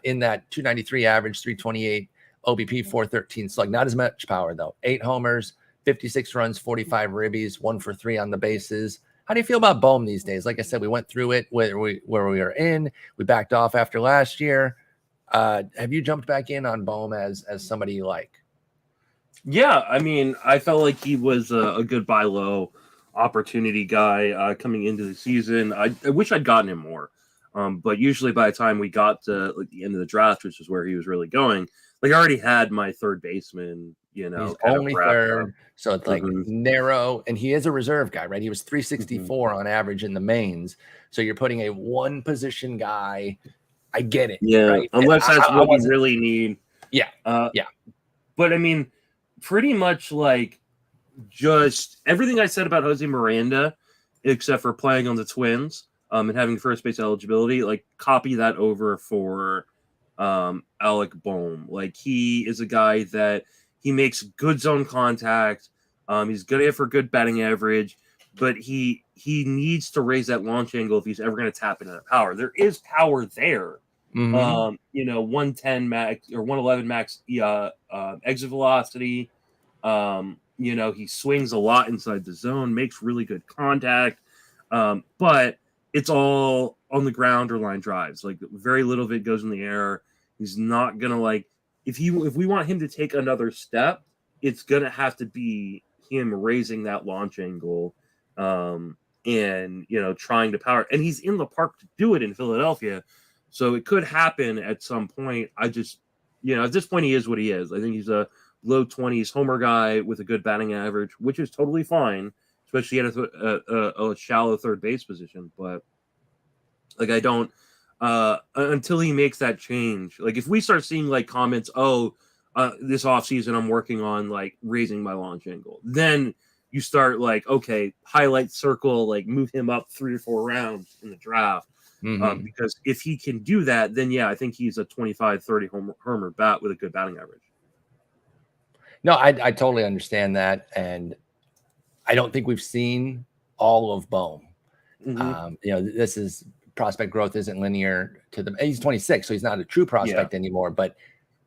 in that 293 average, 328 OBP, 413 slug. Not as much power though. 8 homers, 56 runs, 45 ribbies, 1 for 3 on the bases. How do you feel about Bohm these days? Like I said, we went through it where we were in. We backed off after last year. Have you jumped back in on Bohm as somebody you like? Yeah, I mean, I felt like he was a good buy low opportunity guy coming into the season. I wish I'd gotten him more, but usually by the time we got to the end of the draft, which is where he was really going, I already had my third baseman. He's only third, so it's narrow, and he is a reserve guy, right? He was 364 on average in the mains, so you're putting a one position guy. I get it, right? Unless that's what we really need. Yeah. But I mean, pretty much just everything I said about Jose Miranda, except for playing on the Twins and having first base eligibility, copy that over for Alec Bohm. He is a guy that he makes good zone contact. He's good at for good batting average, but he needs to raise that launch angle if he's ever going to tap into that power. There is power there. 110 max or 111 max exit velocity. He swings a lot inside the zone, makes really good contact, but it's all on the ground or line drives. Very little of it goes in the air. He's not gonna if we want him to take another step, it's gonna have to be him raising that launch angle, and trying to power. And he's in the park to do it in Philadelphia, so it could happen at some point. I just, at this point, he is what he is. I think he's a low 20s homer guy with a good batting average, which is totally fine, especially at a shallow third base position. But I don't until he makes that change. If we start seeing comments, this offseason I'm working on raising my launch angle, then you start okay, highlight circle, move him up 3 or 4 rounds in the draft. Because if he can do that, then I think he's a 25-30 homer bat with a good batting average. No, I totally understand that, and I don't think we've seen all of Bohm. This is prospect growth isn't linear to them. He's 26, so he's not a true prospect anymore, but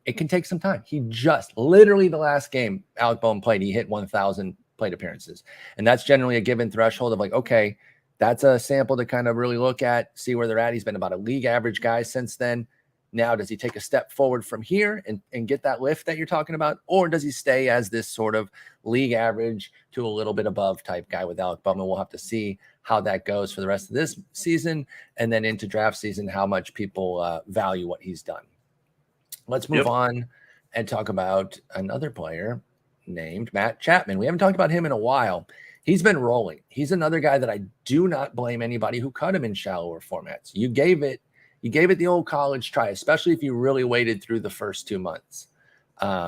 it can take some time. He just literally the last game Alec Bohm played, he hit 1,000 plate appearances, and that's generally a given threshold of okay, that's a sample to kind of really look at, see where they're at. He's been about a league average guy since then. Now, does he take a step forward from here and get that lift that you're talking about? Or does he stay as this sort of league average to a little bit above type guy with Alec Bohm? We'll have to see how that goes for the rest of this season. And then into draft season, how much people value what he's done. Let's move on and talk about another player named Matt Chapman. We haven't talked about him in a while. He's been rolling. He's another guy that I do not blame anybody who cut him in shallower formats. You gave it the old college try, especially if you really waited through the first 2 months,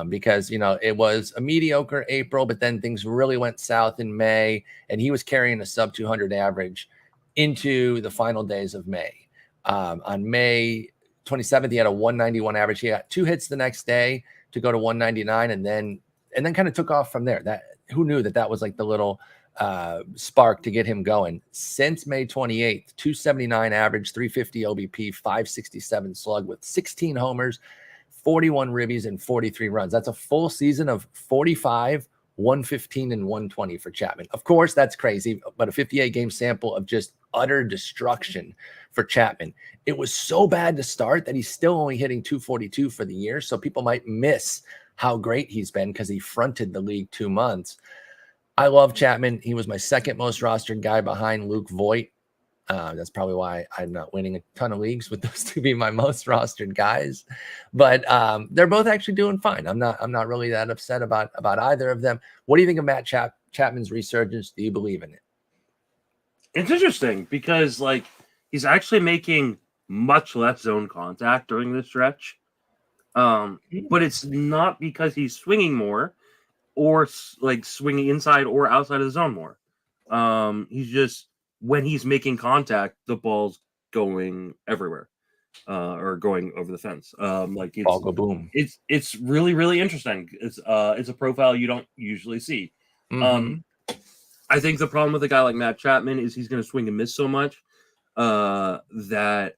because, it was a mediocre April, but then things really went south in May, and he was carrying a sub 200 average into the final days of May. On May 27th, he had a 191 average. He got 2 hits the next day to go to 199, and then kind of took off from there. Who knew that was the little spark to get him going. Since May 28th, 279 average, 350 OBP, 567 slug with 16 homers, 41 ribbies, and 43 runs. That's a full season of 45, 115 and 120 for Chapman. Of course, that's crazy, but a 58 game sample of just utter destruction for Chapman. It was so bad to start that he's still only hitting 242 for the year. So people might miss how great he's been because he fronted the league 2 months. I love Chapman. He was my second most rostered guy behind Luke Voigt. That's probably why I'm not winning a ton of leagues with those to be my most rostered guys. But they're both actually doing fine. I'm not really that upset about either of them. What do you think of Matt Chapman's resurgence? Do you believe in it? It's interesting because like he's actually making much less zone contact during this stretch. But it's not because he's swinging more or like swinging inside or outside of the zone more. He's just, when he's making contact, the ball's going everywhere, or going over the fence. Like it's Ball go boom. It's really, really interesting. It's a profile you don't usually see. I think the problem with a guy like Matt Chapman is he's going to swing and miss so much that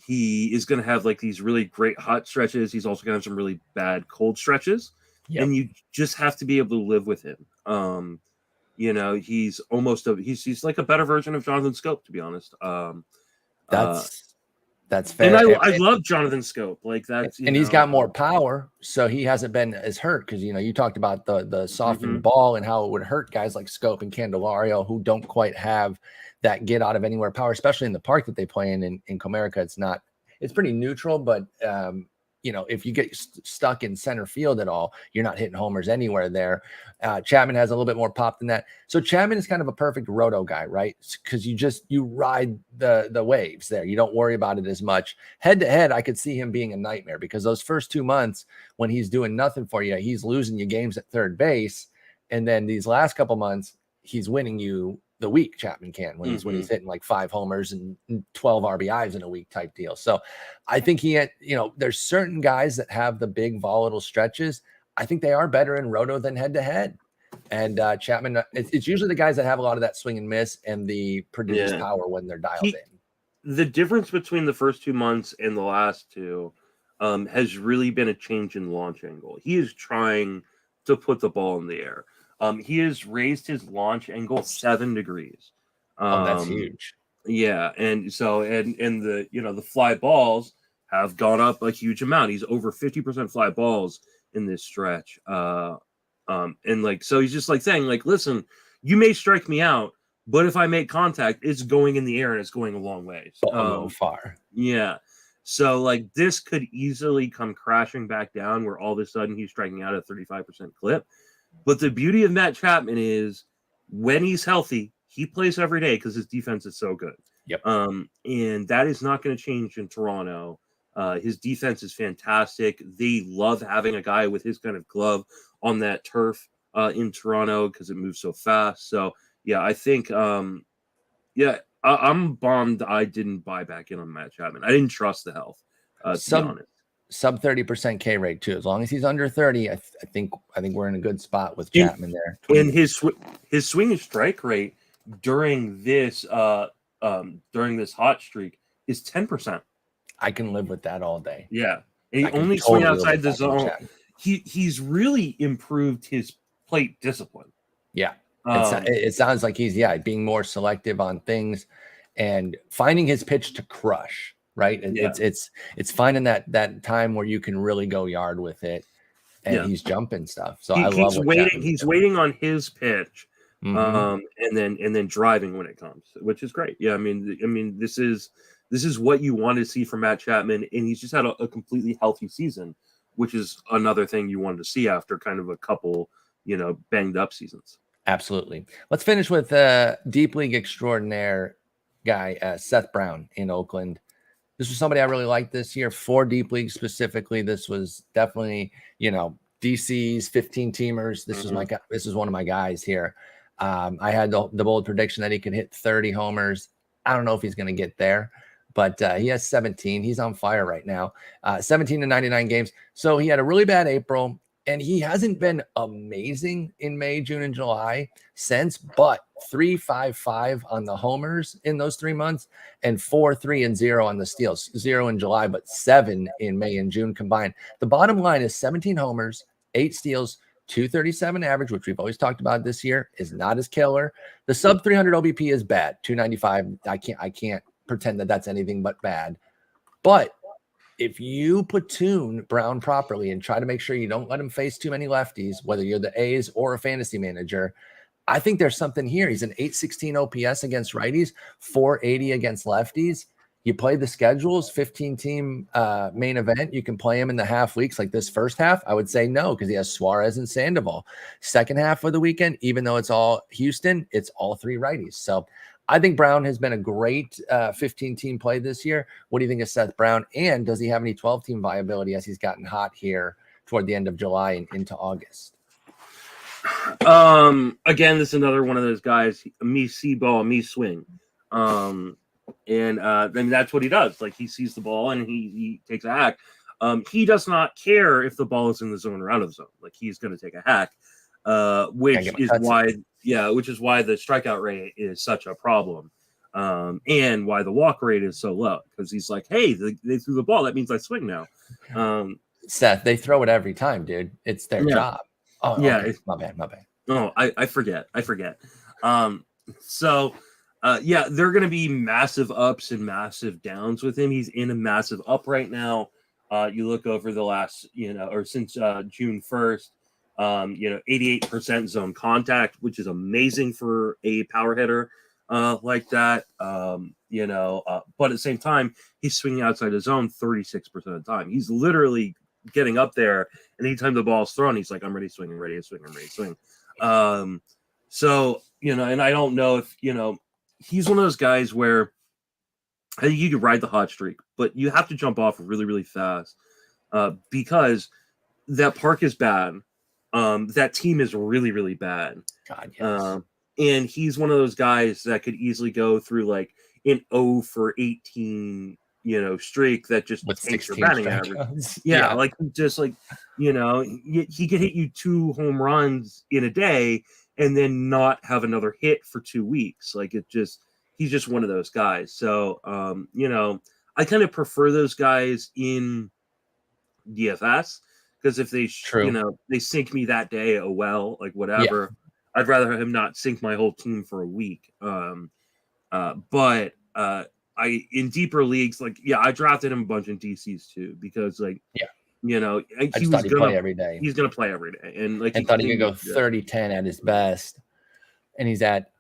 he is going to have like these really great hot stretches. He's also going to have some really bad cold stretches, and you just have to be able to live with him. You know, he's almost he's like a better version of Jonathan Scope, to be honest. That's fair. And I love Jonathan Scope. Like that's, and he's got more power, so he hasn't been as hurt because you talked about the softened ball and how it would hurt guys like Scope and Candelario who don't quite have that get out of anywhere power, especially in the park that they play in Comerica. It's pretty neutral, but if you get stuck in center field at all, you're not hitting homers anywhere there. Chapman has a little bit more pop than that. So Chapman is kind of a perfect roto guy, right? Because you ride the waves there. You don't worry about it as much. Head to head, I could see him being a nightmare because those first 2 months when he's doing nothing for you, he's losing you games at third base. And then these last couple months, he's winning you the week. Chapman can when he's hitting like 5 homers and 12 RBIs in a week type deal. So I think there's certain guys that have the big volatile stretches. I think they are better in roto than head to head. And Chapman, it's usually the guys that have a lot of that swing and miss and the produced power when they're dialed in. The difference between the first 2 months and the last two has really been a change in launch angle. He is trying to put the ball in the air. He has raised his launch angle 7 degrees. That's huge. Yeah, and so and the fly balls have gone up a huge amount. He's over 50% fly balls in this stretch. And like so he's just like saying like, listen, you may strike me out, but if I make contact, it's going in the air and it's going a long way. A little far. Yeah. So like this could easily come crashing back down where all of a sudden he's striking out at 35% clip. But the beauty of Matt Chapman is when he's healthy, he plays every day because his defense is so good. Yep. And that is not going to change in Toronto. His defense is fantastic. They love having a guy with his kind of glove on that turf in Toronto because it moves so fast. So, yeah, I think, I'm bummed I didn't buy back in on Matt Chapman. I didn't trust the health, to be honest. Sub 30% K rate too. As long as he's under 30, I think we're in a good spot with Chapman there. And his swing and strike rate during this hot streak is 10%. I can live with that all day. Yeah, and he only swing outside the zone. He's really improved his plate discipline. Yeah, it sounds like he's being more selective on things and finding his pitch to crush. Right. It's finding that time where you can really go yard with it, and he's jumping stuff. So I love waiting. He's waiting on his pitch, and then driving when it comes, which is great. Yeah, I mean, this is what you want to see from Matt Chapman, and he's just had a completely healthy season, which is another thing you wanted to see after kind of a couple, banged up seasons. Absolutely. Let's finish with deep league extraordinaire guy, Seth Brown in Oakland. This was somebody I really liked this year for deep league specifically. This was definitely, DC's 15 teamers. This is one of my guys here. I had the bold prediction that he could hit 30 homers. I don't know if he's going to get there, but he has 17. He's on fire right now. 17 to 99 games. So he had a really bad April, and he hasn't been amazing in May, June, and July since, but 3.55 on the homers in those 3 months and 4.3 and 0 on the steals. 0 in July, but 7 in May and June combined. The bottom line is 17 homers, 8 steals, 237 average, which we've always talked about this year, is not as killer. The sub 300 OBP is bad. 295. I can't pretend that that's anything but bad. But if you platoon Brown properly and try to make sure you don't let him face too many lefties, whether you're the A's or a fantasy manager, I think there's something here. He's an 816 OPS against righties, 480 against lefties. You play the schedules, 15-team main event. You can play him in the half weeks like this first half. I would say no, because he has Suarez and Sandoval. Second half of the weekend, even though it's all Houston, it's all three righties. So I think Brown has been a great 15-team play this year. What do you think of Seth Brown? And does he have any 12-team viability as he's gotten hot here toward the end of July and into August? Again, this is another one of those guys, me see ball, me swing. And then that's what he does. Like, he sees the ball and he takes a hack. He does not care if the ball is in the zone or out of the zone. Like, he's going to take a hack, which is why the strikeout rate is such a problem. And why the walk rate is so low, because he's like, hey, they threw the ball. That means I swing now. Seth, they throw it every time, dude. It's their job. Oh, yeah. Okay. My bad. Oh, I forget. So they're going to be massive ups and massive downs with him. He's in a massive up right now. You look over the last, or since June 1st, 88% zone contact, which is amazing for a power hitter like that. But at the same time, he's swinging outside the zone 36% of the time. He's literally getting up there, and anytime the ball's thrown, he's like, I'm ready to swing, I'm ready to swing. So, and I don't know if, he's one of those guys where I think you could ride the hot streak, but you have to jump off really, really fast because that park is bad. That team is really, really bad. God, yes. And he's one of those guys that could easily go through like an 0 for 18, streak that just with takes your batting average. Yeah, like just like, he could hit you 2 home runs in a day and then not have another hit for 2 weeks. Like, he's just one of those guys. So, I kind of prefer those guys in DFS because if they, they sink me that day, oh well, like whatever. Yeah. I'd rather him not sink my whole team for a week. But in deeper leagues, like, I drafted him a bunch in DCs too because, like, he was going to play every day. He's going to play every day, and like, thought he could go 30-10 at his best, and he's at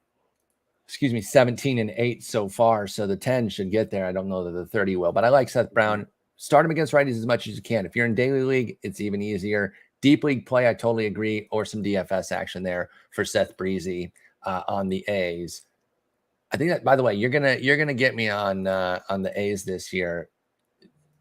17-8 so far. So the 10 should get there. I don't know that the 30 will, but I like Seth Brown. Start him against righties as much as you can. If you're in daily league, it's even easier. Deep league play, I totally agree, or some DFS action there for Seth Breezy on the A's. I think that, by the way, you're gonna get me on the A's this year.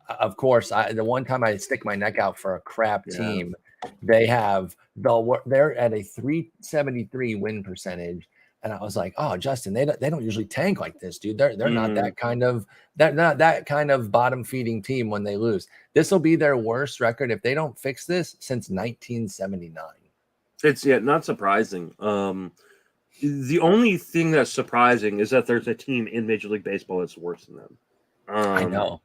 Of course, the one time I stick my neck out for a crap team, they're at a 373 win percentage, and I was like, oh, Justin, they don't usually tank like this, dude. They're not that kind of bottom feeding team when they lose. This will be their worst record if they don't fix this since 1979. It's not surprising. The only thing that's surprising is that there's a team in Major League Baseball that's worse than them. I know.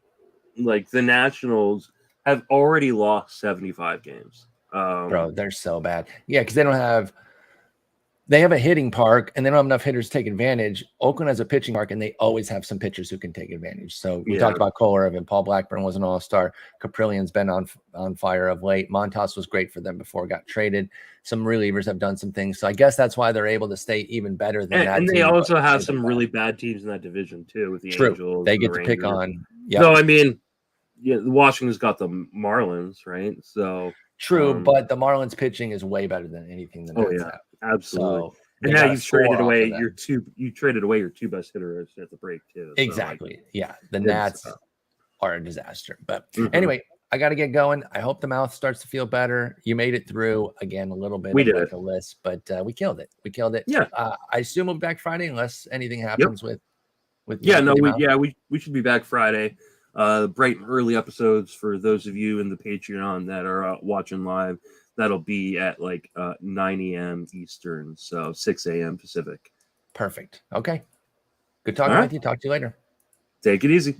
Like, the Nationals have already lost 75 games. Bro, they're so bad. Yeah, because they have a hitting park and they don't have enough hitters to take advantage. Oakland has a pitching park and they always have some pitchers who can take advantage. So we talked about Cole Irvin. Paul Blackburn was an all-star. Caprillian's been on fire of late. Montas was great for them before it got traded. Some relievers have done some things. So I guess that's why they're able to stay even better than that. And they also have some really bad teams in that division too, with the Angels. They get to pick on. No, I mean, Washington's got the Marlins, right? So true, but the Marlins pitching is way better than anything the Nats have. Absolutely. So and now you've traded away your two best hitters at the break too. Exactly. So the Nats are a disaster. But anyway, I got to get going. I hope the mouth starts to feel better. You made it through again a little bit. We did like a list, but we killed it. Yeah. I assume we'll be back Friday unless anything happens with. We should be back Friday. Bright and early episodes for those of you in the Patreon that are watching live. That'll be at like 9 a.m. Eastern, so 6 a.m. Pacific. Perfect. Okay. Good talking with you. Talk to you later. Take it easy.